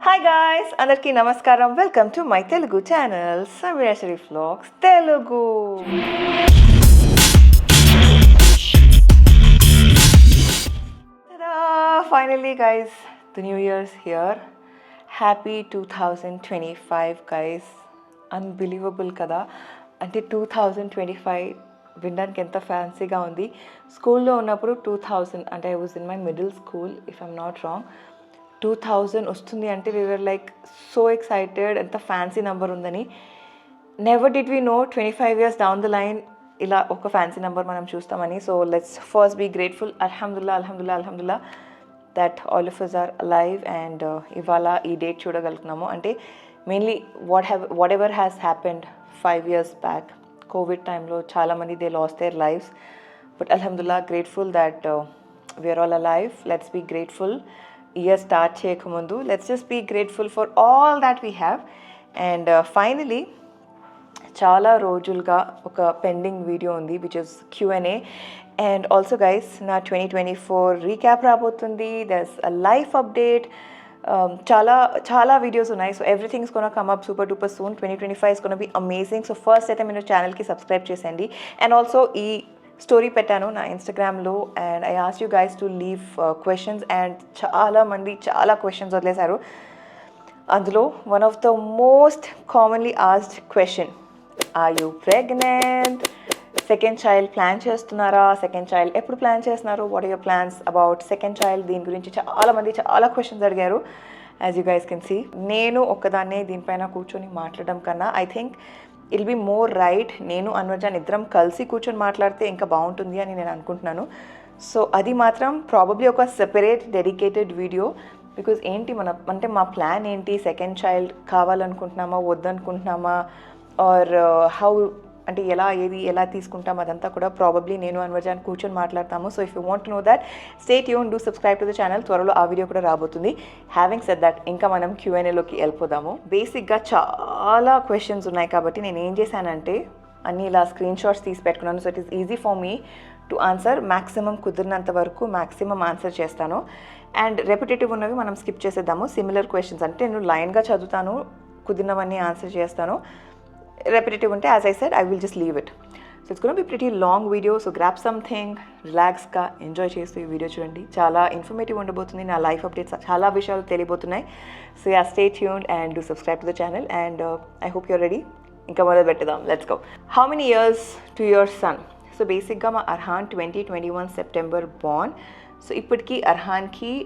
Hi guys, అందరికీ నమస్కారం. Welcome to my Telugu channel Sameera Sharif vlogs Telugu. Finally guys, the new years here. Happy 2025 guys. Unbelievable కదా, అంటే 2025 వినడానికి ఎంత ఫ్యాన్సీగా ఉంది. స్కూల్లో ఉన్నప్పుడు 2000 అంటే I was in my middle school if I'm not wrong. 2000 వస్తుంది అంటే వీఆర్ లైక్ సో ఎక్సైటెడ్, ఎంత ఫ్యాన్సీ నెంబర్ ఉందని. Never did we know 25 years down the line ఇలా ఒక ఫ్యాన్సీ నెంబర్ మనం చూస్తామని. So let's first be grateful. అల్హమ్దుల్లా that all of us are alive and ఇవాళ ఈ డేట్ చూడగలుగుతున్నాము. అంటే mainly whatever has happened 5 years back covid టైంలో చాలామంది they last their lives. But అల్హమ్దుల్లా grateful that we're all alive. Let's be grateful. Year start చేయకముందు let's just be grateful for all that we have. And finally చాలా రోజులుగా ఒక pending video ఉంది which is Q&A. And also guys, నా 2024 recap రాబోతుంది. There's a life update. చాలా videos ఉన్నాయి. So everything is gonna come up super duper soon. 2025 is gonna be amazing. So first అయితే మీరు ఛానల్కి సబ్స్క్రైబ్ చేసేయండి. అండ్ ఆల్సో ఈ స్టోరీ పెట్టాను నా ఇన్స్టాగ్రామ్లో and I ask you guys to leave questions. And చాలామంది చాలా క్వశ్చన్స్ వదిలేశారు. అందులో one of the most commonly asked question, are you pregnant? Second child plan చేస్తున్నారా? సెకండ్ చైల్డ్ ఎప్పుడు ప్లాన్ చేస్తున్నారు? What are your plans about second child? దీని గురించి చాలామంది చాలా క్వశ్చన్స్ అడిగారు. As you guys can see, నేను ఒక్కదాన్నే దీనిపైన కూర్చొని మాట్లాడడం కన్నా I think I'll be more right నేను అన్వర్జాన్ ఇద్దరం కలిసి కూర్చొని మాట్లాడితే ఇంకా బాగుంటుంది అని నేను అనుకుంటున్నాను. సో అది మాత్రం ప్రాబబ్లీ ఒక సెపరేట్ డెడికేటెడ్ వీడియో. బికాజ్ ఏంటి అంటే మా ప్లాన్ ఏంటి, సెకండ్ చైల్డ్ కావాలనుకుంటున్నామా వద్దనుకుంటున్నామా, ఆర్ హౌ అంటే ఎలా తీసుకుంటాం, అదంతా కూడా ప్రాబబ్లీ నేను అన్వర్జాన్ కూర్చొని మాట్లాడతాము. So if you want to know that, stay tune, do subscribe to the channel. త్వరలో ఆ వీడియో కూడా రాబోతుంది. హ్యావింగ్ సెడ్ దట్, ఇంకా మనం Q&Aలోకి వెళ్ళిపోదాము. బేసిక్గా చాలా క్వశ్చన్స్ ఉన్నాయి కాబట్టి నేను ఏం చేశానంటే అన్నీ ఇలా స్క్రీన్ షాట్స్ తీసి పెట్టుకున్నాను. So it is easy for me to answer. Maximum కుదిరినంత వరకు మ్యాక్సిమం ఆన్సర్ చేస్తాను. అండ్ రెపిటేటివ్ ఉన్నవి మనం స్కిప్ చేసేద్దాము. సిమిలర్ క్వశ్చన్స్ అంటే నేను లైన్గా చదువుతాను, కుదిరినవన్నీ ఆన్సర్ చేస్తాను. Repetitive unte, as I said, I will just leave it. So it's going to be pretty long video. So grab something, relax ka, enjoy chestu ee video chudandi. Chala informative undabotundi, na life updates chala vishayalu teliyabothunnai. So yeah, stay tuned and do subscribe to the channel. And I hope you're ready. Inka modalu pettadam. Let's go. How many years to your son? So basic ga ma Arhan 2021 September born. So ippatiki Arhan ki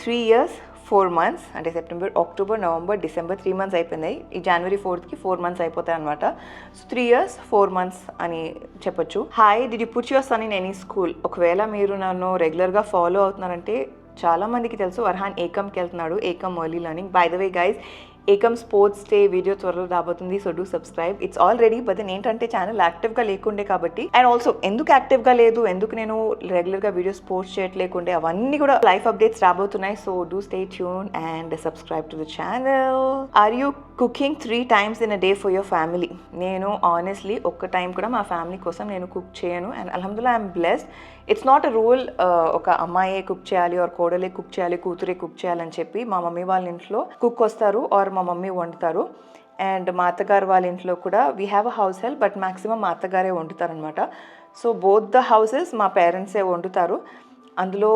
3 years 4 months, అంటే September, October, November, December 3 months అయిపోయినాయి. ఈ January 4th 4 months అయిపోతాయి అనమాట. So 3 years 4 months అని చెప్పొచ్చు. Hi, did you put your son in any school? ఒకవేళ మీరు నన్ను రెగ్యులర్గా ఫాలో అవుతున్నారంటే చాలామందికి తెలుసు అర్హాన్ ఏకమ్కి వెళ్తున్నాడు. Ekam early learning. By the way guys, Ekam sports day video త్వరలో రాబోతుంది. So do subscribe. It's already. But then ఏంటంటే ఛానల్ యాక్టివ్గా లేకుండే కాబట్టి, అండ్ ఆల్సో ఎందుకు యాక్టివ్గా లేదు, ఎందుకు నేను రెగ్యులర్గా వీడియోస్ పోస్ట్ చేయట్లేకుండే, అవన్నీ కూడా లైఫ్ అప్డేట్స్ రాబోతున్నాయి. So do stay tune and subscribe to the channel. Are you cooking 3 times in a day for your family? నేను ఆనెస్ట్లీ ఒక్క టైం కూడా మా ఫ్యామిలీ కోసం నేను కుక్ చేయను. అండ్ అల్హమ్దుల్లా I'm blessed. It's not a rule ఒక అమ్మాయే కుక్ చేయాలి ఆర్ కోడలే కుక్ చేయాలి, కూతురే కుక్ చేయాలని చెప్పి. మా మమ్మీ వాళ్ళ ఇంట్లో కుక్ వస్తారు ఆర్ మా మమ్మీ వండుతారు. అండ్ మా అత్తగారు వాళ్ళ ఇంట్లో కూడా we have a house help, but maximum మా అత్తగారే వండుతారనమాట. సో బోత్ ద హౌసెస్ మా పేరెంట్సే వండుతారు. అందులో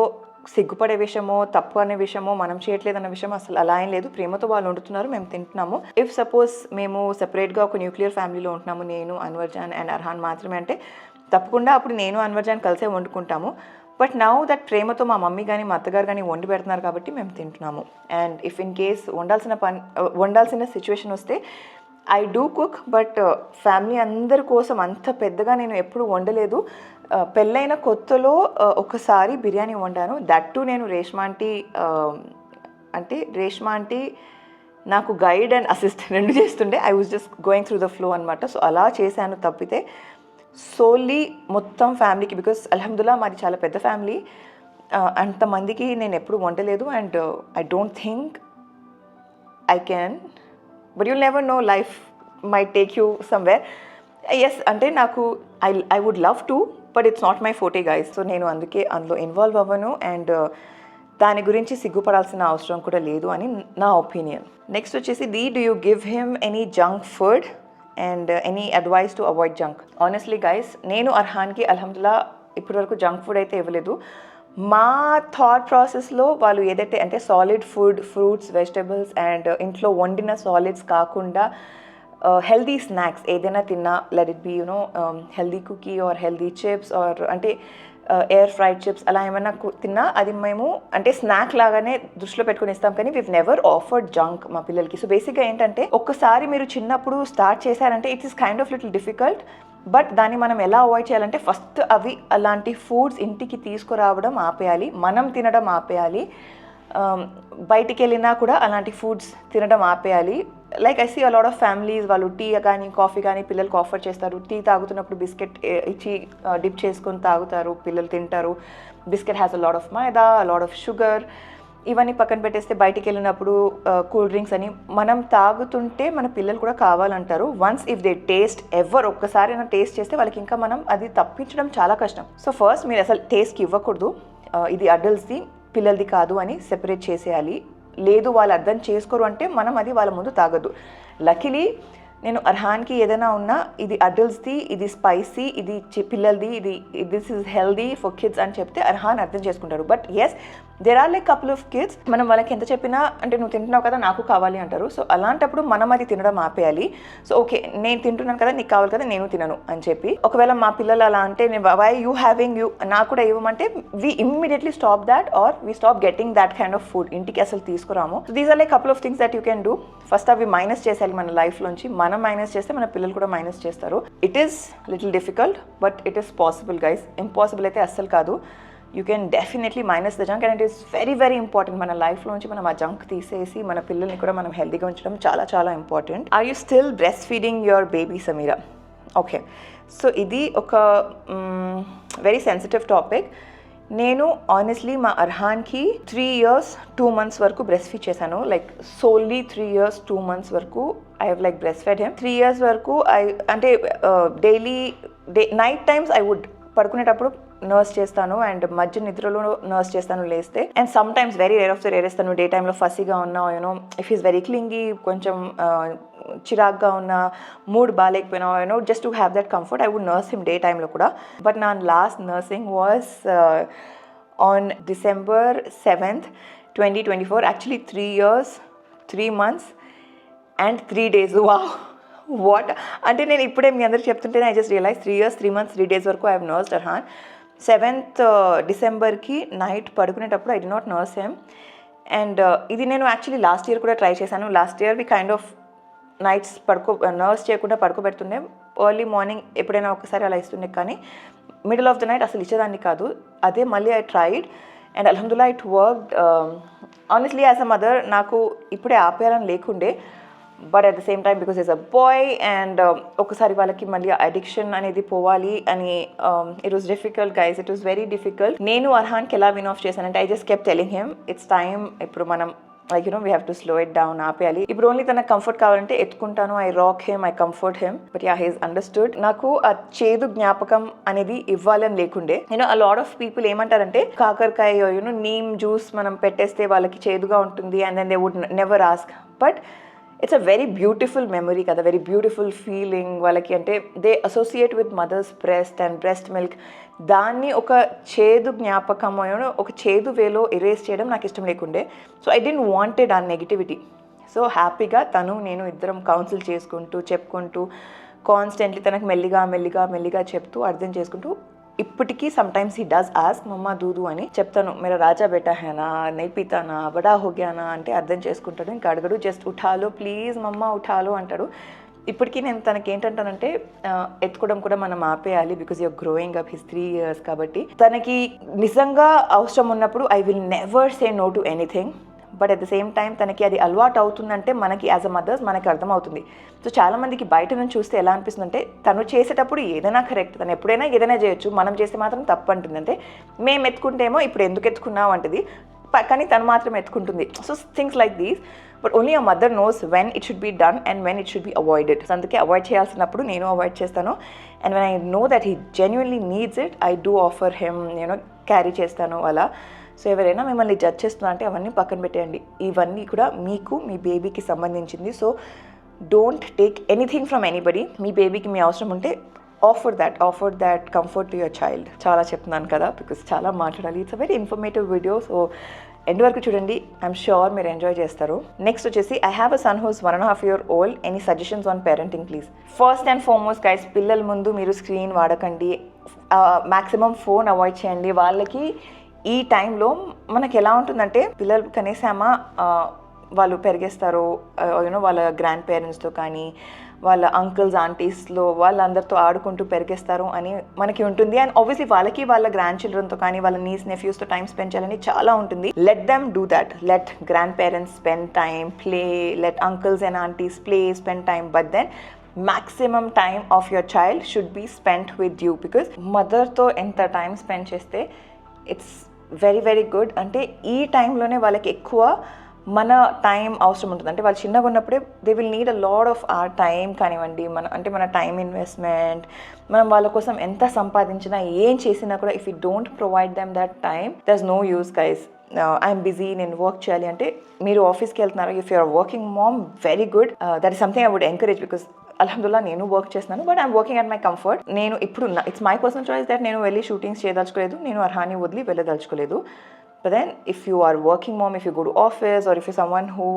సిగ్గుపడే విషయమో తప్పు అనే విషయమో మనం చేయట్లేదు అన్న విషయం అసలు అలా ఏం లేదు. ప్రేమతో వాళ్ళు వండుతున్నారు, మేము తింటున్నాము. ఇఫ్ సపోజ్ మేము సెపరేట్గా ఒక న్యూక్లియర్ ఫ్యామిలీలో ఉంటున్నాము, నేను అన్వర్జాన్ అండ్ అర్హాన్ మాత్రమే, అంటే తప్పకుండా అప్పుడు నేను అన్వర్జాన్ కలిసే వండుకుంటాము. బట్ నౌ దట్ ప్రేమతో మా మమ్మీ కానీ మా అత్తగారు కానీ వండి పెడుతున్నారు కాబట్టి మేము తింటున్నాము. అండ్ ఇఫ్ ఇన్ కేస్ వండాల్సిన సిచ్యువేషన్ వస్తే I do cook, but family అందరి కోసం అంత పెద్దగా నేను ఎప్పుడు వండలేదు. పెళ్ళైన కొత్తలో ఒకసారి బిర్యానీ వండాను. దట్ టు నేను రేష్మా ఆంటీ నాకు గైడ్ అండ్ అసిస్టెంట్ రెండు చేస్తుండే. I was just going through the flow అనమాట. సో అలా చేశాను తప్పితే సోల్లీ మొత్తం ఫ్యామిలీకి, బికాస్ అల్హమ్దుల్లా మాది చాలా పెద్ద ఫ్యామిలీ, అంతమందికి నేను ఎప్పుడు వండలేదు. And I don't think I can, but you'll never know, life might take you somewhere. Yes, అంటే నాకు I would love to, but it's not my forte guys. So నేను అందుకే అందులో ఇన్వాల్వ్ అవ్వను. అండ్ దాని గురించి సిగ్గుపడాల్సిన అవసరం కూడా లేదు అని నా ఒపీనియన్. నెక్స్ట్ వచ్చేసి do you give him any junk food and any advice to avoid junk? Honestly guys, నేను అర్హాన్కి అల్హమ్దుల్లా ఇప్పటివరకు జంక్ ఫుడ్ అయితే ఇవ్వలేదు. మా థాట్ ప్రాసెస్లో వాళ్ళు ఏదైతే అంటే solid food, fruits, vegetables and ఇంట్లో వండిన సాలిడ్స్ కాకుండా హెల్దీ స్నాక్స్ ఏదైనా తిన్నా, let it be healthy cookie or healthy chips or అంటే ఎయిర్ ఫ్రైడ్ చిప్స్ అలా ఏమైనా తిన్నా అది మేము అంటే స్నాక్ లాగానే దృష్టిలో పెట్టుకుని ఇస్తాం, కానీ వీవ్ నెవర్ ఆఫర్డ్ జంక్ మా పిల్లలకి. సో బేసిక్గా ఏంటంటే ఒక్కసారి మీరు చిన్నప్పుడు స్టార్ట్ చేశారంటే it is kind of little difficult. But దాన్ని మనం ఎలా అవాయిడ్ చేయాలంటే ఫస్ట్ అవి అలాంటి ఫుడ్స్ ఇంటికి తీసుకురావడం ఆపేయాలి, మనం తినడం ఆపేయాలి. బయటికి వెళ్ళినా కూడా అలాంటి ఫుడ్స్ తినడం ఆపేయాలి. Like I see a lot of families వాళ్ళు టీ కానీ కాఫీ కానీ పిల్లలకు ఆఫర్ చేస్తారు. టీ తాగుతున్నప్పుడు బిస్కెట్ ఇచ్చి డిప్ చేసుకొని తాగుతారు, పిల్లలు తింటారు. Biscuit has a lot of maida, a lot of sugar. ఇవన్నీ పక్కన పెట్టేస్తే బయటికి వెళ్ళినప్పుడు కూల్ డ్రింక్స్ అని మనం తాగుతుంటే మన పిల్లలు కూడా కావాలంటారు. వన్స్ ఇఫ్ దే టేస్ట్ ఒక్కసారి టేస్ట్ చేస్తే వాళ్ళకి ఇంకా మనం అది తప్పించడం చాలా కష్టం. సో ఫస్ట్ మీరు అసలు టేస్ట్కి ఇవ్వకూడదు, ఇది అడల్ట్స్ది పిల్లలది కాదు అని సెపరేట్ చేసేయాలి. లేదు వాళ్ళు అర్థం చేసుకోరు అంటే మనం అది వాళ్ళ ముందు తాగద్దు. లక్కీలీ నేను అర్హాన్కి ఏదైనా ఉన్నా ఇది అడల్ట్స్ది, ఇది స్పైసీ, ఇది పిల్లలది, this is healthy for kids అని చెప్తే అర్హాన్ అర్థం చేసుకుంటారు. But yes there are like couple of kids మనం వాళ్ళకి ఎంత చెప్పినా అంటే నువ్వు తింటున్నావు కదా నాకు కావాలి అంటారు. సో అలాంటప్పుడు మనం అది తినడం ఆపేయాలి. సో ఓకే నేను తింటున్నాను కదా నీకు కావాలి కదా నేను తినను అని చెప్పి, ఒకవేళ మా పిల్లలు అలా అంటే వై యూ హ్యావింగ్ యూ నాకు కూడా ఇవ్వమంటే we immediately stop that or we stop getting that kind of food. ఇంటికి అసలు తీసుకురాము. So these are like couple of things that you can do. First అవి మైనస్ చేసేయాలి మన లైఫ్లోంచి. మనం మైనస్ చేస్తే మన పిల్లలు కూడా మైనస్ చేస్తారు. It is little difficult but it is possible guys. Impossible అయితే అస్సలు కాదు. You can definitely minus the junk and it is very very important. మన లైఫ్లోంచి మనం ఆ జంక్ తీసేసి మన పిల్లల్ని కూడా మనం హెల్తీగా ఉంచడం చాలా చాలా important. Are you still breast feeding your baby Sameera? Okay, so ఇది ఒక వెరీ సెన్సిటివ్ టాపిక్. నేను ఆనెస్ట్లీ మా అర్హాన్కి 3 years 2 months వరకు బ్రెస్ట్ ఫీడ్ చేశాను. లైక్ సోల్లీ 3 years 2 months వరకు I have like breast fed him. 3 years వరకు అంటే daily night times I would పడుకునేటప్పుడు నర్స్ చేస్తాను అండ్ మధ్య నిద్రలో నర్స్ చేస్తాను లేస్తే. And sometimes very rare of the rare ఇస్తాను. డే టైంలో ఫస్సీగా ఉన్నా ఇఫ్ ఈస్ వెరీ క్లింగీ, కొంచెం చిరాగ్గా ఉన్న, మూడ్ బాగాలేకపోయినా just to have that comfort I would nurse him day టైంలో కూడా. బట్ నా last nursing was on December 7th 2024. Actually 3 years 3 months and 3 days. What అంటే నేను ఇప్పుడే మీ అందరికి చెప్తుంటేనే I just realize 3 years 3 months 3 days వరకు I have nursed Arhan. 7th Decemberకి నైట్ పడుకునేటప్పుడు I did not nurse him. And ఇది నేను యాక్చువల్లీ లాస్ట్ ఇయర్ కూడా ట్రై చేశాను. Last year we kind of nights nurse చేయకుండా పడుకోబెడుతుండే, ఎర్లీ మార్నింగ్ ఎప్పుడైనా ఒకసారి అలా ఇస్తుండే, కానీ మిడిల్ ఆఫ్ ద నైట్ అసలు ఇచ్చేదాన్ని కాదు. అదే మళ్ళీ ఐ ట్రైడ్ అండ్ అల్హమ్దుల్లా it worked. Honestly as a mother నాకు ఇప్పుడే ఆపేయాలని లేకుండే, but at the same time because is a boy and ఒకసారి వాళ్ళకి మళ్ళీ అడిక్షన్ అనేది పోవాలి అని it was difficult guys. It was very difficult. నేను అర్హాన్కి ఎలా విన్ ఆఫ్ చేశానంటే I just kept telling him it's time, ఇప్పుడు మనం like we have to slow it down, ఆపేయాలి. ఇప్పుడు ఓన్లీ తనకు కంఫర్ట్ కావాలంటే ఎత్తుకుంటాను, I rock him, I comfort him. But yeah he's understood. నాకు ఆ చేదు జ్ఞాపకం అనేది ఇవ్వాలని లేకుండే. అ లాట్ ఆఫ్ పీపుల్ ఏమంటారంటే కాకరకాయ నీమ్ జ్యూస్ మనం పెట్టేస్తే వాళ్ళకి చేదుగా ఉంటుంది and then they would never ask. But it's a very beautiful memory కదా, వెరీ బ్యూటిఫుల్ ఫీలింగ్ వాళ్ళకి. అంటే they associate with mother's breast and breast milk. దాన్ని ఒక చేదు జ్ఞాపకం ఒక చేదు వేలో ఎరేస్ చేయడం నాకు ఇష్టం లేకుండే. సో ఐ డెంట్ వాంటెడ్ ఆ నెగిటివిటీ. సో హ్యాపీగా తను నేను ఇద్దరం కౌన్సిల్ చేసుకుంటూ చెప్పుకుంటూ కాన్స్టెంట్లీ తనకు మెల్లిగా మెల్లిగా మెల్లిగా చెప్తూ అర్థం చేసుకుంటూ ఇప్పటికీ some times he does ask మమ్మా దూదు అని చెప్తాను. మేరా రాజా బేటా హేనా, నై పీతానా, బడా హోగ్యానా అంటే అర్థం చేసుకుంటాడు. ఇంకా అడగడు, జస్ట్ ఉఠాలో ప్లీజ్ మమ్మా ఉఠాలో అంటాడు. ఇప్పటికీ నేను తనకి ఏంటంటానంటే ఎత్తుకోవడం కూడా మనం ఆపేయాలి because you're growing up. He's 3 years కాబట్టి తనకి నిజంగా అవసరం ఉన్నప్పుడు I will never say no to anything. But at the same time తనకి అది అలవాటు అవుతుందంటే మనకి యాజ్ అ మదర్స్ మనకి అర్థమవుతుంది. సో చాలామందికి బయట నుంచి చూస్తే ఎలా అనిపిస్తుందంటే తను చేసేటప్పుడు ఏదైనా కరెక్ట్, తను ఎప్పుడైనా ఏదైనా చేయొచ్చు, మనం చేస్తే మాత్రం తప్పు అంటుంది. అంటే మేము ఎత్తుకుంటేమో ఇప్పుడు ఎందుకు ఎత్తుకున్నావు అంటది, కానీ తను మాత్రం ఎత్తుకుంటుంది. So things like these. But only a mother knows when it should be done and when it should be avoided. So అందుకే అవాయిడ్ చేయాల్సినప్పుడు నేను అవాయిడ్ చేస్తాను. And when I know that he genuinely needs it I do offer him, carry చేస్తాను అలా. So ఎవరైనా మిమ్మల్ని judge చేస్తున్నా అంటే అవన్నీ పక్కన పెట్టేయండి. ఇవన్నీ కూడా మీకు మీ బేబీకి సంబంధించింది. So don't take anything from anybody. మీ బేబీకి మీ అవసరం ఉంటే offer that comfort to your child. చాలా చెప్తున్నాను కదా, బికాస్ చాలా మాట్లాడాలి. It's a very informative video. So end వరకు చూడండి, ఐఎమ్ షూర్ మీరు ఎంజాయ్ చేస్తారు. నెక్స్ట్ వచ్చేసి I have a son whose 1.5 years old. Any suggestions on parenting please? First and foremost guys, పిల్లల ముందు మీరు స్క్రీన్ వాడకండి. మ్యాక్సిమం ఫోన్ అవాయిడ్ చేయండి. వాళ్ళకి ఈ టైంలో మనకి ఎలా ఉంటుందంటే, పిల్లలు కనేసామా వాళ్ళు పెరిగేస్తారు, యూనో వాళ్ళ గ్రాండ్ పేరెంట్స్తో కానీ వాళ్ళ అంకుల్స్ ఆంటీస్లో వాళ్ళందరితో ఆడుకుంటూ పెరిగేస్తారు అని మనకి ఉంటుంది. అండ్ ఆబ్వియస్లీ వాళ్ళకి వాళ్ళ గ్రాండ్ చిల్డ్రన్తో కానీ వాళ్ళ నీస్ నెఫ్యూస్తో టైం స్పెండ్ చేయాలని చాలా ఉంటుంది. Let them do that. Let grandparents spend time, play. Let uncles and aunties play, spend time. But then maximum time of your child should be spent with you, because మదర్తో ఎంత time spend చేస్తే it's very very good. అంటే ఈ టైంలోనే వాళ్ళకి ఎక్కువ మన time అవసరం ఉంటుంది. అంటే వాళ్ళు చిన్నగా ఉన్నప్పుడే they will need a lot of our time కానివ్వండి, మన టైం ఇన్వెస్ట్మెంట్. మనం వాళ్ళ కోసం ఎంత సంపాదించినా ఏం చేసినా కూడా if you don't provide them that time, there is no use guys. I'm busy, నేను వర్క్ చేయాలి అంటే మీరు ఆఫీస్కి వెళ్తున్నారు. If you're working mom, very good. That is something I would encourage, because అల్హమ్దుల్లా నేను వర్క్ చేస్తున్నాను, but I'm working at my comfort. నేను ఇప్పుడు it's my personal choice that నేను వెళ్ళి షూటింగ్స్ చేయదలుచుకోలేదు, నేను అర్హాన్ని వదిలి వెళ్ళదలుచుకోలేదు. But then if you are working mom, if you go to office, or if you're someone who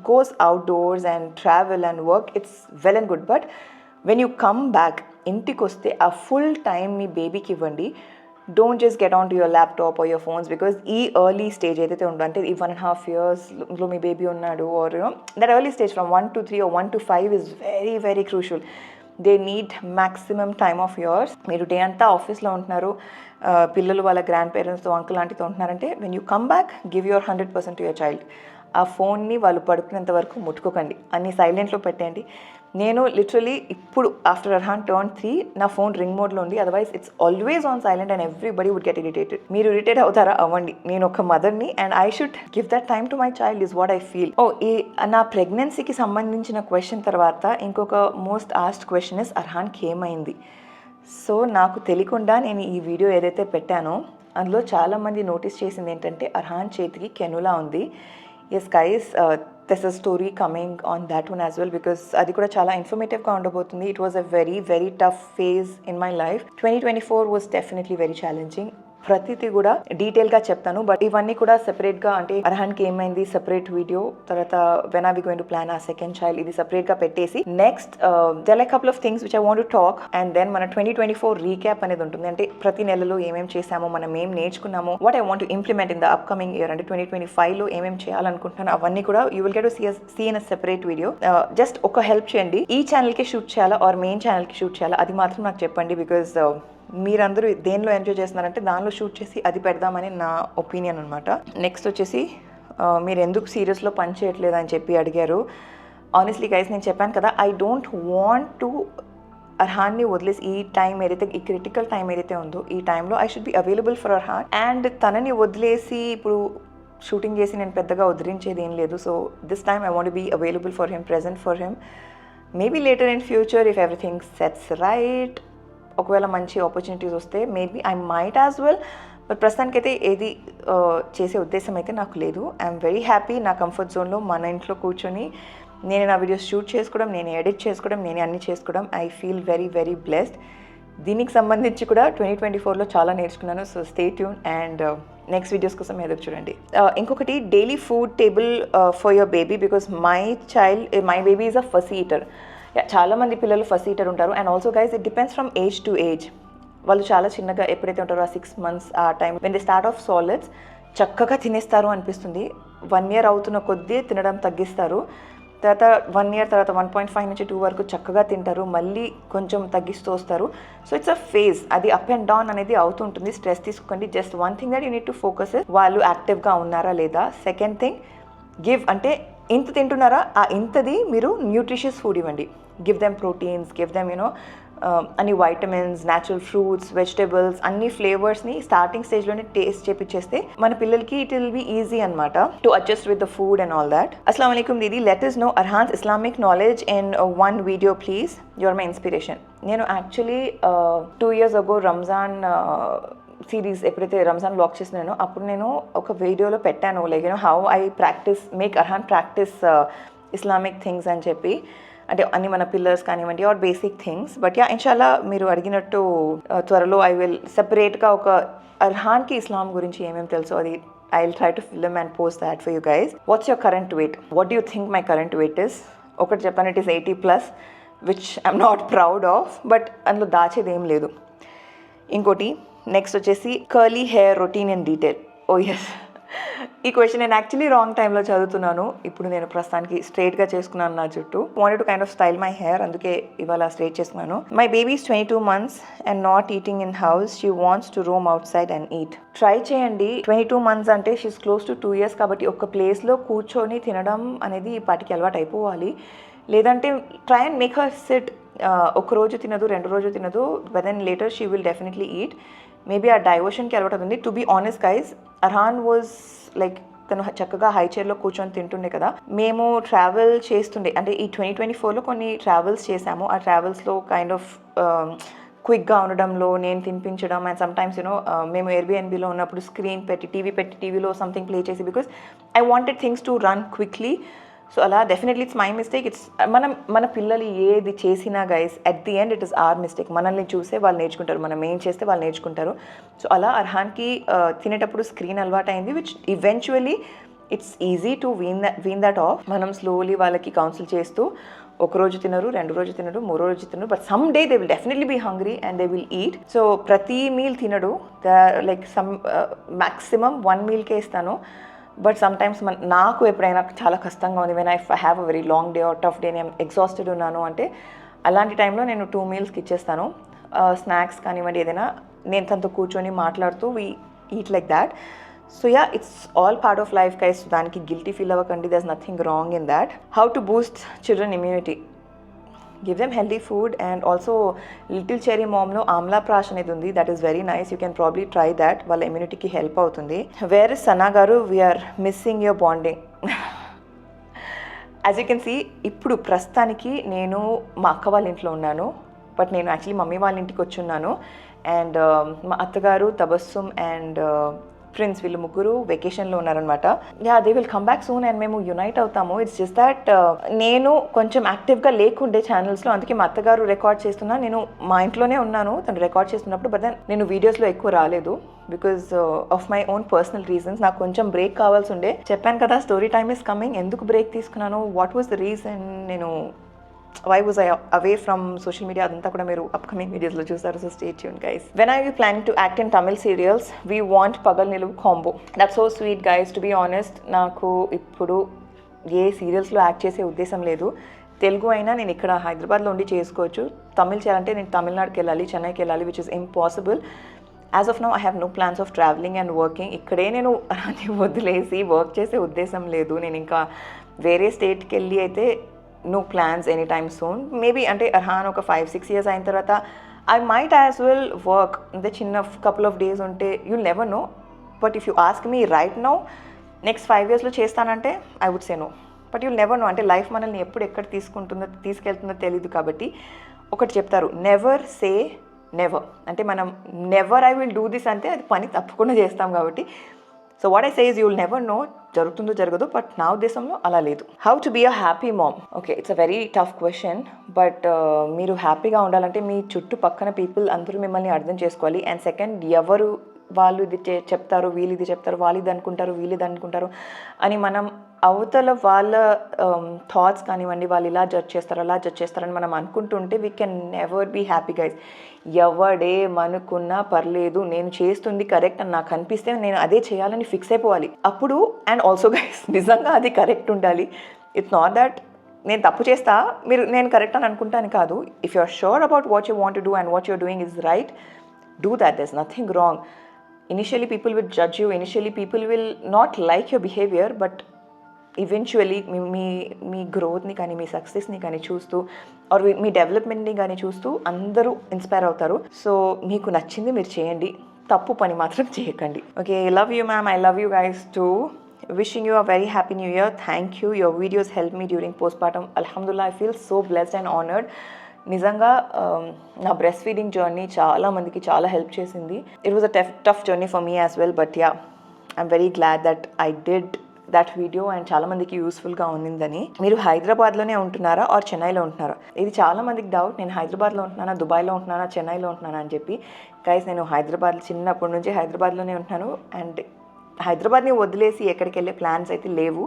goes outdoors and travel and work, it's well and good. But when you come back, ఇంటికి వస్తే ఆ full time మీ బేబీకి ఇవ్వండి. Don't just get on to your laptop or your phones, because ఈ early stage ఏదైతే ఉందో, అంటే ఈ 1.5 yearsలో మీ బేబీ ఉన్నాడు, or that early stage from 1 to 3 or 1 to 5 is very very crucial. They need maximum time of yours. మీరు day అంతా ఆఫీస్లో ఉంటున్నారు, పిల్లలు వాళ్ళ గ్రాండ్ పేరెంట్స్తో అంకుల్ ఆంటీతో ఉంటున్నారంటే, when you come back give your 100% to your child. ఆ ఫోన్ని వాళ్ళు పడుకునేంత వరకు ముట్టుకోకండి, అన్ని సైలెంట్లో పెట్టండి. నేను లిటరలీ ఇప్పుడు ఆఫ్టర్ అర్హాన్ టర్న్ 3 నా ఫోన్ రింగ్ మోడ్లో ఉంది, otherwise it's always on silent and everybody would get irritated. మీరు ఇరిటేట్ అవుతారా? అవ్వండి. నేను ఒక మదర్ని and I should give that time to my child is what I feel. ఈ నా ప్రెగ్నెన్సీకి సంబంధించిన క్వశ్చన్ తర్వాత ఇంకొక మోస్ట్ ఆస్క్డ్ క్వశ్చన్ ఇస్ అర్హాన్కి ఏమైంది. సో నాకు తెలియకుండా నేను ఈ వీడియో ఏదైతే పెట్టానో అందులో చాలామంది నోటీస్ చేసింది ఏంటంటే, అర్హాన్ చేతికి కెనులా ఉంది. Yes guys, there's a story coming on that one as well, because అది కూడా చాలా ఇన్ఫర్మేటివ్గా ఉండబోతుంది. It was a very very tough phase in my life. 2024 was definitely very challenging. ప్రతిదీ కూడా డీటెయిల్గా చెప్తాను, బట్ ఇవన్నీ కూడా సెపరేట్గా, అంటే అర్హాన్కి ఏమైంది సెపరేట్ వీడియో, తర్వాత when are we going to plan a second child, ఇది సెపరేట్గా పెట్టేసి next there couple of things which I want to talk. And then మన 2024 రీక్యాప్ అనేది ఉంటుంది, అంటే ప్రతి నెలలో ఏమేమి చేసామో, మనం ఏం నేర్చుకున్నామో, what I want to implement in the upcoming year, అంటే 2025లో ఏమేమి చేయాలనుకుంటున్నాను అవన్నీ కూడా you will get to see in a separate video. Just ఒక హెల్ప్ చేయండి, ఈ ఛానల్కి షూట్ చేయాలా ఆర్ మెయిన్ ఛానల్కి షూట్ చేయాలా అది మాత్రం నాకు చెప్పండి, బికాజ్ మీరందరూ దేనిలో ఎంజాయ్ చేస్తున్నారంటే దానిలో షూట్ చేసి అది పెడదామని నా ఒపీనియన్ అనమాట. నెక్స్ట్ వచ్చేసి మీరు ఎందుకు సీరియస్లో పని చేయట్లేదు అని చెప్పి అడిగారు. ఆనెస్ట్లీ గైస్, నేను చెప్పాను కదా, ఐ డోంట్ వాంట్ టు అర్హాన్ని వదిలేసి ఈ టైం ఏదైతే, ఈ క్రిటికల్ టైం ఏదైతే ఉందో ఈ టైంలో I should be available for Arhan. And తనని వదిలేసి ఇప్పుడు షూటింగ్ చేసి నేను పెద్దగా వదిలించేది ఏం లేదు. So this time I want be available for him, present for him. Maybe later in future if everything sets right, ఒకవేళ మంచి ఆపర్చునిటీస్ వస్తే maybe I might as well. But ప్రస్తుతానికైతే ఏది చేసే ఉద్దేశం అయితే నాకు లేదు. ఐఎమ్ వెరీ హ్యాపీ నా కంఫర్ట్ జోన్లో మన ఇంట్లో కూర్చొని నేను నా వీడియోస్ షూట్ చేసుకోవడం, నేను ఎడిట్ చేసుకోవడం, నేను అన్నీ చేసుకోవడం. I feel very very blessed. దీనికి సంబంధించి కూడా 2024లో చాలా నేర్చుకున్నాను. So stay tune and next videos కోసం ఎదురు చూడండి. ఇంకొకటి, daily food table for your baby, because my baby is a Fasi eater. చాలామంది పిల్లలు ఫస్ట్ ఈటర్ ఉంటారు. And also guys, it depends from age to age. వాళ్ళు చాలా చిన్నగా ఎప్పుడైతే ఉంటారో ఆ 6 months ఆ time when they start of solids చక్కగా తినేస్తారు అనిపిస్తుంది. 1 year అవుతున్న కొద్దీ తినడం తగ్గిస్తారు. తర్వాత 1 year తర్వాత 1.5 నుంచి 2 వరకు చక్కగా తింటారు, మళ్ళీ కొంచెం తగ్గిస్తూ వస్తారు. సో ఇట్స్ అ ఫేజ్, అది అప్ అండ్ డౌన్ అనేది అవుతుంటుంది. స్ట్రెస్ తీసుకోండి. Just one thing that you need to focus, వాళ్ళు యాక్టివ్గా ఉన్నారా లేదా. సెకండ్ థింగ్, గివ్, అంటే ఇంత తింటున్నారా, ఆ ఇంతది మీరు న్యూట్రిషియస్ ఫుడ్ ఇవ్వండి. Give them proteins, give them అన్ని వైటమిన్స్, న్యాచురల్ ఫ్రూట్స్, వెజిటబుల్స్, అన్ని ఫ్లేవర్స్ని స్టార్టింగ్ స్టేజ్లోనే టేస్ట్ చేపించేస్తే మన పిల్లలకి ఇట్ విల్ బి ఈజీ అనమాట to adjust with the food and all that. అస్సలాము అలైకుం దీదీ, let us know Arhan's Islamic knowledge in one video please. You are my inspiration. నేను actually 2 years ago Ramzan series ఎప్పుడైతే Ramzan blog చేస్తున్నానో అప్పుడు నేను ఒక వీడియోలో పెట్టాను like how I make Arhaan practice Islamic things అని చెప్పి, అంటే అన్ని మన పిల్లర్స్ కానివ్వండి or basic things. But yeah ఇన్షాల్లా మీరు అడిగినట్టు త్వరలో ఐ విల్ సెపరేట్గా ఒక అర్హాన్కి ఇస్లాం గురించి ఏమేమి తెలుసో అది I'll try to film and post that for you guys. What's your current weight? What do you think my current weight is? ఒకటి చెప్పాను, it is 80+, which I'm not proud of, but అందులో దాచేది ఏం లేదు. ఇంకోటి నెక్స్ట్ వచ్చేసి curly hair routine in detail. Oh yes, ఈ question నేను actually wrong టైంలో చదువుతున్నాను. ఇప్పుడు నేను ప్రస్తుతానికి స్ట్రైట్గా చేసుకున్నాను నా జుట్టు. Wanted to kind of style my hair, అందుకే ఇవాళ స్ట్రైట్ చేసుకున్నాను. My baby is 22 months and not eating in house. She wants to roam outside and eat. Try చేయండి. 22 months అంటే షీస్ క్లోజ్ టు 2 years కాబట్టి ఒక ప్లేస్లో కూర్చొని తినడం అనేది పాటికి అలవాటు అయిపోవాలి. లేదంటే try and make her sit. ఒక రోజు తినదు, 2 రోజులు తినదు, but then later she will definitely eat. Maybe ఆ డైవర్షన్కి అలవాటు అవుతుంది. To be honest guys, Arhaan was like తను చక్కగా హై చైర్లో కూర్చొని తింటుండే కదా. మేము ట్రావెల్ చేస్తుండే, అంటే ఈ 2024లో కొన్ని ట్రావెల్స్ చేసాము. ఆ ట్రావెల్స్లో కైండ్ ఆఫ్ క్విక్గా ఉండడంలో నేను తినిపించడం అండ్ సమ్టైమ్స్ మేము ఎయిర్బిఎన్బిలో ఉన్నప్పుడు స్క్రీన్ పెట్టి టీవీలో సంథింగ్ ప్లే చేసి, because I wanted things to run quickly. So అలా డెఫినెట్లీ ఇట్స్ మై మిస్టేక్. మన పిల్లలు ఏది చేసినా guys at the end it is our mistake. మనల్ని చూసే వాళ్ళు నేర్చుకుంటారు, మనం ఏం చేస్తే వాళ్ళు నేర్చుకుంటారు. సో అలా అర్హాన్కి తినేటప్పుడు స్క్రీన్ అలవాటు అయింది, which eventually it's easy to wean that off. మనం స్లోలీ వాళ్ళకి కౌన్సిల్ చేస్తూ ఒక రోజు తినరు, 2 రోజు తినరు, 3 రోజు తినరు, but some day they will definitely be hungry and they will eat. So ప్రతి మీల్ తినడు, లైక్ మ్యాక్సిమం 1 మీల్కే ఇస్తాను. బట్ సమ్టైమ్స్ నాకు ఎప్పుడైనా చాలా కష్టంగా ఉంది, when I have a very long day or tough day, నేను ఎగ్జాస్టెడ్ ఉన్నాను అంటే అలాంటి టైంలో నేను 2 మీల్స్కి ఇచ్చేస్తాను. స్నాక్స్ కానివ్వండి, ఏదైనా నేను తనతో కూర్చొని మాట్లాడుతూ we eat like that. So yeah, it's all part of life guys. దానికి గిల్టీ ఫీల్ అవ్వకండి, there is nothing wrong in that. How to boost children immunity? Give them healthy food and also little చెరీ మామ్లో ఆమ్లా ప్రాష్ అనేది ఉంది, that is very nice. You can probably try that, వాళ్ళ ఇమ్యూనిటీకి help అవుతుంది. Where is Sana garu, we're missing your bonding. As you can see, ఇప్పుడు ప్రస్తుతానికి నేను మా అక్క వాళ్ళ ఇంట్లో ఉన్నాను, బట్ నేను యాక్చువల్లీ మమ్మీ వాళ్ళ ఇంటికి వచ్చి ఉన్నాను. అండ్ మా అత్తగారు తబస్సుమ్ అండ్ ప్రిన్స్ వీళ్ళు ముగ్గురు వెకేషన్లో ఉన్నారనమాట. Yeah, they will come back soon and మేము యునైట్ అవుతాము. ఇట్స్ జస్ట్ దట్ నేను కొంచెం యాక్టివ్గా లేకుండే ఛానల్స్లో, అందుకే మా అత్తగారు రికార్డ్ చేస్తున్నా, నేను మా ఇంట్లోనే ఉన్నాను తను రికార్డ్ చేస్తున్నప్పుడు. బట్ దెన్ నేను వీడియోస్లో ఎక్కువ రాలేదు because of my own personal reasons. నాకు కొంచెం బ్రేక్ కావాల్సి ఉండే. చెప్పాను కదా, స్టోరీ టైమ్ ఇస్ కమింగ్. ఎందుకు బ్రేక్ తీసుకున్నాను, వాట్ వాజ్ ద రీజన్, నేను why was I away from social media, అదంతా కూడా మీరు అప్కమింగ్ వీడియోస్లో చూస్తారు. So stay tune guys. When are you planning to act in Tamil serials? We want Pagal Niluvu combo. That's so sweet guys. To be honest, నాకు ఇప్పుడు ఏ సీరియల్స్లో act చేసే ఉద్దేశం లేదు. తెలుగు అయినా నేను ఇక్కడ హైదరాబాద్లో ఉండి చేసుకోవచ్చు. తమిళ్ చేయాలంటే నేను తమిళనాడుకి వెళ్ళాలి, చెన్నైకి వెళ్ళాలి, which is impossible. As of now I have no plans of travelling and working. ఇక్కడే నేను వదిలేసి వర్క్ చేసే ఉద్దేశం లేదు. నేను ఇంకా వేరే స్టేట్కి వెళ్ళి అయితే no plans anytime soon. Maybe అంటే అర్హాన్ ఒక 5-6 years అయిన తర్వాత I might as well work. అంటే చిన్న couple of days ఉంటే you'll never know. But if you ask me right now, next 5 yearsలో చేస్తానంటే I would say no. But you'll never know. అంటే life మనల్ని ఎప్పుడు ఎక్కడ తీసుకెళ్తుందో తెలియదు. కాబట్టి ఒకటి చెప్తారు, నెవర్ సే నెవర్. అంటే మనం never I will do this అంటే అది పని తప్పకుండా చేస్తాం. కాబట్టి so what I say is, you will never know, జరుగుతుందో జరగదు. బట్ నా ఉద్దేశంలో అలా లేదు. How to be a happy mom? Okay, it's a very tough question. But మీరు హ్యాపీగా ఉండాలంటే మీ చుట్టుపక్కన పీపుల్ అందరూ మిమ్మల్ని అర్థం చేసుకోవాలి. అండ్ సెకండ్, ఎవరు వాళ్ళు ఇది చెప్తారు, వీళ్ళు ఇది చెప్తారు, వాళ్ళు ఇది అనుకుంటారు, వీళ్ళు ఇది అనుకుంటారు అని మనం అవతల వాళ్ళ థాట్స్ కానివ్వండి, వాళ్ళు ఇలా జడ్జ్ చేస్తారు, అలా జడ్జ్ చేస్తారని మనం అనుకుంటుంటే we can never be happy guys. ఎవడేమనుకున్నా పర్లేదు, నేను చేస్తుంది కరెక్ట్ అని నాకు అనిపిస్తే నేను అదే చేయాలని ఫిక్స్ అయిపోవాలి అప్పుడు. అండ్ ఆల్సో గైస్, నిజంగా అది కరెక్ట్ ఉండాలి. ఇట్స్ నాట్ దట్ నేను తప్పు చేస్తా నేను కరెక్ట్ అని అనుకుంటాను కాదు. If you are sure about what you want to do and what you're doing is right, do that. There is nothing wrong. Initially people will judge you, initially people will not like your behavior, but eventually మీ గ్రోత్ని కానీ మీ సక్సెస్ని కానీ చూస్తూ are మీ డెవలప్మెంట్ని కానీ చూస్తూ అందరూ inspire అవుతారు. So మీకు నచ్చింది మీరు చేయండి, తప్పు పని మాత్రం చేయకండి. Okay, love you ma'am, I love you guys two. Wishing you a very happy new year. Thank you. Your videos helped me during postpartum. Alhamdulillah, I feel so blessed and honored నిజంగా నా breast feeding journey చాలా మందికి చాలా help చేసింది. It was a tough journey for me as well, but yeah I'm very glad that I did that video and చాలా మందికి యూస్ఫుల్గా ఉండిందని. మీరు హైదరాబాద్లోనే ఉంటున్నారా ఆర్ చెన్నైలో ఉంటున్నారా? ఇది చాలా మందికి డౌట్. నేను హైదరాబాద్లో ఉంటున్నానా, దుబాయ్లో ఉంటున్నానా, చెన్నైలో ఉంటున్నానా అని చెప్పి. గైస్, నేను హైదరాబాద్ చిన్నప్పటి నుంచి హైదరాబాద్లోనే ఉంటున్నాను అండ్ హైదరాబాద్ని వదిలేసి ఎక్కడికి వెళ్ళే ప్లాన్స్ అయితే లేవు.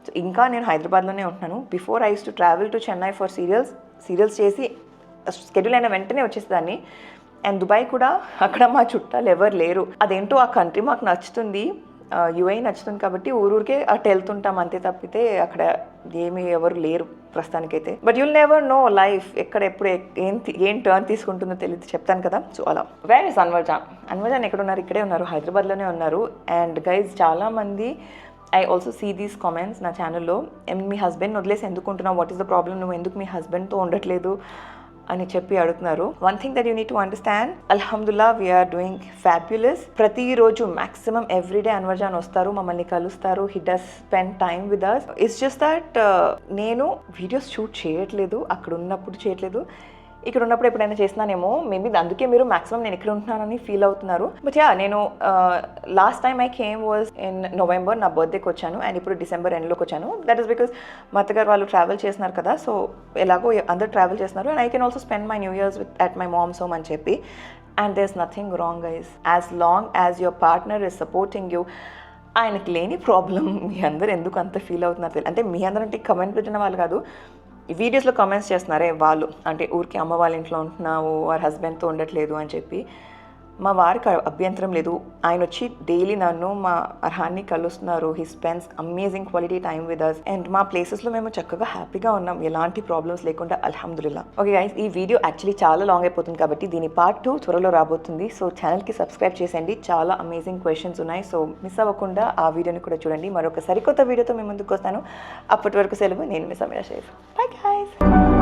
సో ఇంకా నేను హైదరాబాద్లోనే ఉంటున్నాను. Before I use to travel to Chennai for serials చేసి షెడ్యూల్ అయిన వెంటనే వచ్చేసేదాన్ని. అండ్ దుబాయ్ కూడా, అక్కడ మా చుట్టాలు ఎవరు లేరు. అదేంటో ఆ కంట్రీ మాకు నచ్చుతుంది, యుఏ నచ్చుతుంది కాబట్టి ఊరూరికే అటు వెళ్తుంటాం అంతే తప్పితే అక్కడ ఏమీ ఎవరు లేరు ప్రస్తుతానికైతే. But you'll never know life ఎక్కడ ఎప్పుడు ఏం టర్న్ తీసుకుంటుందో తెలియదు, చెప్తాను కదా. సో అలా. వేర్ ఇస్ అన్వర్జాన్ ఎక్కడ ఉన్నారు? ఇక్కడే ఉన్నారు, హైదరాబాద్లోనే ఉన్నారు. అండ్ గైజ్, చాలామంది I also see these comments నా ఛానల్లో. మీ హస్బెండ్ వదిలేసి ఎందుకు ఉంటున్నావు, వాట్ ఈస్ ద ప్రాబ్లమ్, నువ్వు ఎందుకు మీ హస్బెండ్తో ఉండట్లేదు అని చెప్పి అడుగుతున్నారు. One thing that you need to understand, అల్హమ్దుల్లా వీఆర్ డూయింగ్ ఫ్యాబ్యులస్. ప్రతిరోజు మ్యాక్సిమం ఎవ్రీడే అన్వర్జాన్ వస్తారు, మమ్మల్ని కలుస్తారు. He does spend time with us. It's just that నేను వీడియోస్ షూట్ చేయట్లేదు, అక్కడ ఉన్నప్పుడు చేయట్లేదు. ఇక్కడ ఉన్నప్పుడు ఎప్పుడైనా చేస్తున్నానేమో, మేబీ అందుకే మీరు మాక్సిమం నేను ఇక్కడ ఉంటున్నానని ఫీల్ అవుతున్నారు. బట్ యా, నేను last time I came was in November, నా బర్త్డేకి వచ్చాను. అండ్ ఇప్పుడు డిసెంబర్ ఎండ్లోకి వచ్చాను. దట్ ఈస్ బికాస్ మా అత్తగారు వాళ్ళు ట్రావెల్ చేస్తున్నారు కదా, సో ఎలాగో అందరు ట్రావెల్ చేస్తున్నారు. And I can also spend my new years at my mom's home అని చెప్పి. And there is nothing wrong guys, as long as your partner is supporting you. ఆయనకి లేని ప్రాబ్లం మీ అందరు ఎందుకు అంత ఫీల్ అవుతున్నారు తెలియదు. అంటే మీ అందరంటే కమెంట్ పెట్టిన వాళ్ళు కాదు, ఈ వీడియోస్లో కామెంట్స్ చేస్తున్నారే వాళ్ళు, అంటే ఊరికి అమ్మ వాళ్ళ ఇంట్లో ఉంటున్నావు, వారి హస్బెండ్తో ఉండట్లేదు అని చెప్పి. మా వారికి అభ్యంతరం లేదు, ఆయన వచ్చి డైలీ నన్ను మా అర్హాన్ని కలుస్తున్నారు. He spends amazing quality time with us. And మా ప్లేసెస్లో మేము చక్కగా హ్యాపీగా ఉన్నాం, ఎలాంటి ప్రాబ్లమ్స్ లేకుండా, అల్హమ్దుల్లా. ఓకే గైస్, ఈ వీడియో యాక్చువల్లీ చాలా లాంగ్ అయిపోతుంది కాబట్టి దీని పార్ట్ 2 త్వరలో రాబోతుంది. సో ఛానల్కి సబ్స్క్రైబ్ చేసేయండి, చాలా అమేజింగ్ క్వశ్చన్స్ ఉన్నాయి. సో మిస్ అవ్వకుండా ఆ వీడియోని కూడా చూడండి. మరొక సరికొత్త వీడియోతో మీ ముందుకు వస్తాను. అప్పటి వరకు సెలవు. నేను miss Ameera Sharif. Bye guys.